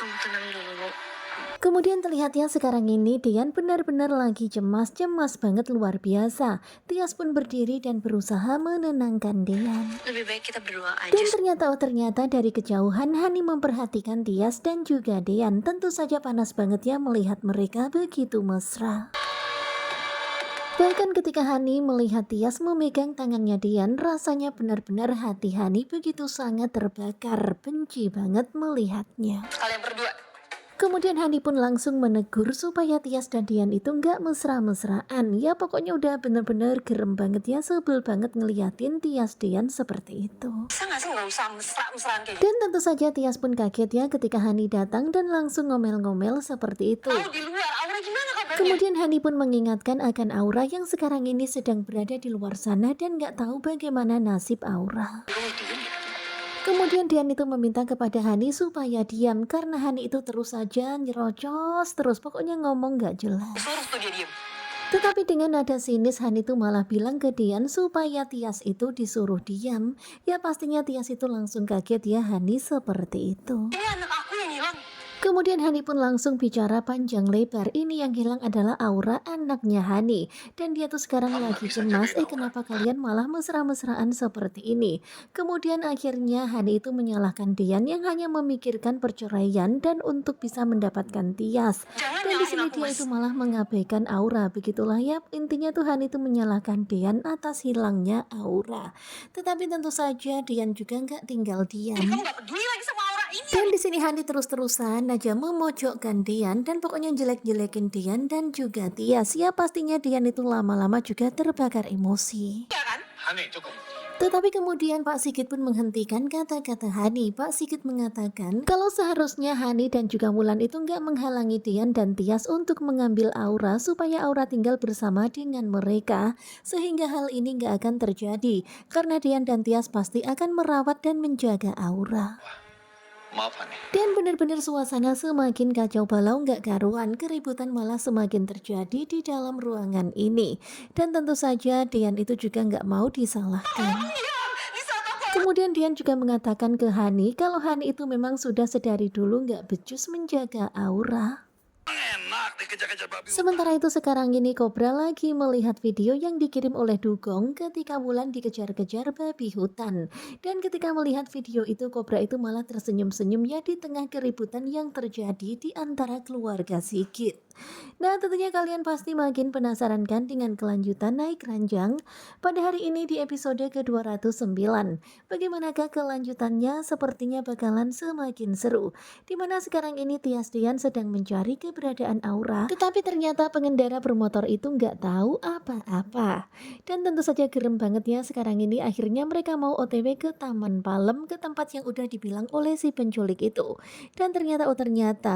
kamu tenang dulu. Kemudian terlihat ya sekarang ini Dian benar-benar lagi cemas banget luar biasa. Tias pun berdiri dan berusaha menenangkan Dian. Lebih baik kita berdoa aja. Dan ternyata dari kejauhan Hani memperhatikan Tias dan juga Dian. Tentu saja panas banget ya melihat mereka begitu mesra. Bahkan ketika Hani melihat Tias memegang tangannya Dian, rasanya benar-benar hati Hani begitu sangat terbakar, benci banget melihatnya. Kalian berdua. Kemudian Hani pun langsung menegur supaya Tias dan Dian itu nggak mesra-mesraan. Ya pokoknya udah bener-bener gerem banget ya, sebel banget ngeliatin Tias Dian seperti itu. Bisa nggak sih nggak usah mesra-mesraan kayak gitu? Dan tentu saja Tias pun kaget ya ketika Hani datang dan langsung ngomel-ngomel seperti itu. Tahu di luar, Aura gimana kabarnya? Kemudian Hani pun mengingatkan akan Aura yang sekarang ini sedang berada di luar sana dan nggak tahu bagaimana nasib Aura. Kamu diem ya? Kemudian Dian itu meminta kepada Hani supaya diam karena Hani itu terus saja nyerocos terus pokoknya ngomong gak jelas. Suruh tuh dia diem. Tetapi dengan nada sinis Hani itu malah bilang ke Dian supaya Tias itu disuruh diam. Ya pastinya Tias itu langsung kaget ya Hani seperti itu. Ini anak aku yang hilang. Kemudian Hani pun langsung bicara panjang lebar. Ini yang hilang adalah Aura, anaknya Hani. Dan dia tuh sekarang lagi cemas, kenapa kalian malah mesra-mesraan seperti ini? Kemudian akhirnya Hani itu menyalahkan Dian yang hanya memikirkan perceraian dan untuk bisa mendapatkan Tias. Jangan Dan di nyalahin sini aku, dia Mas. itu malah mengabaikan Aura. Begitulah ya, intinya tuh Hani itu menyalahkan Dian atas hilangnya Aura. Tetapi tentu saja Dian juga nggak tinggal Jadi kamu diam. nggak peduli lagi sama Aura ini. Dan di sini Hani terus-terusan aja memojokkan Dian dan pokoknya jelek-jelekin Dian dan juga Tias. Ya pastinya Dian itu lama-lama juga terbakar emosi. Ya kan? Hani, cukup. Tetapi kemudian Pak Sigit pun menghentikan kata-kata Hani. Pak Sigit mengatakan kalau seharusnya Hani dan juga Wulan itu nggak menghalangi Dian dan Tias untuk mengambil Aura supaya Aura tinggal bersama dengan mereka. Sehingga hal ini nggak akan terjadi karena Dian dan Tias pasti akan merawat dan menjaga Aura. Maaf, Hani. Dan benar-benar suasana semakin kacau balau nggak karuan, keributan malah semakin terjadi di dalam ruangan ini. Dan tentu saja Dian itu juga nggak mau disalahkan. Di saat aku Kemudian Dian juga mengatakan ke Hani kalau Hani itu memang sudah sedari dulu nggak becus menjaga Aura. Enak dikejar-kejar babi. Sementara itu sekarang ini Kobra lagi melihat video yang dikirim oleh Dugong ketika Wulan dikejar-kejar babi hutan. Dan ketika melihat video itu Kobra itu malah tersenyum-senyum ya di tengah keributan yang terjadi di antara keluarga Sigit. Nah tentunya kalian pasti makin penasaran kan dengan kelanjutan naik ranjang pada hari ini di episode ke-209. Bagaimanakah kelanjutannya? Sepertinya bakalan semakin seru. Dimana sekarang ini Tias Dian sedang mencari keberadaan Aura, tetapi ternyata pengendara bermotor itu nggak tahu apa-apa. Dan tentu saja gerem banget ya sekarang ini akhirnya mereka mau OTW ke Taman Palem, ke tempat yang udah dibilang oleh si penculik itu. Dan ternyata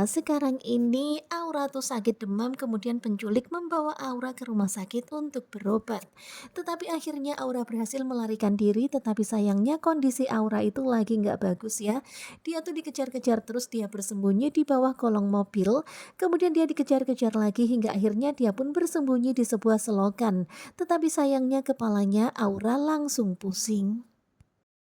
sekarang ini Aura tuh sakit demam, kemudian penculik membawa Aura ke rumah sakit untuk berobat. Tetapi akhirnya Aura berhasil melarikan diri, tetapi sayangnya kondisi Aura itu lagi nggak bagus ya. Dia tuh dikejar-kejar terus, dia bersembunyi di bawah kolong mobil, kemudian dia dikejar-kejar lagi hingga akhirnya dia pun bersembunyi di sebuah selokan. Tetapi sayangnya kepalanya Aura langsung pusing.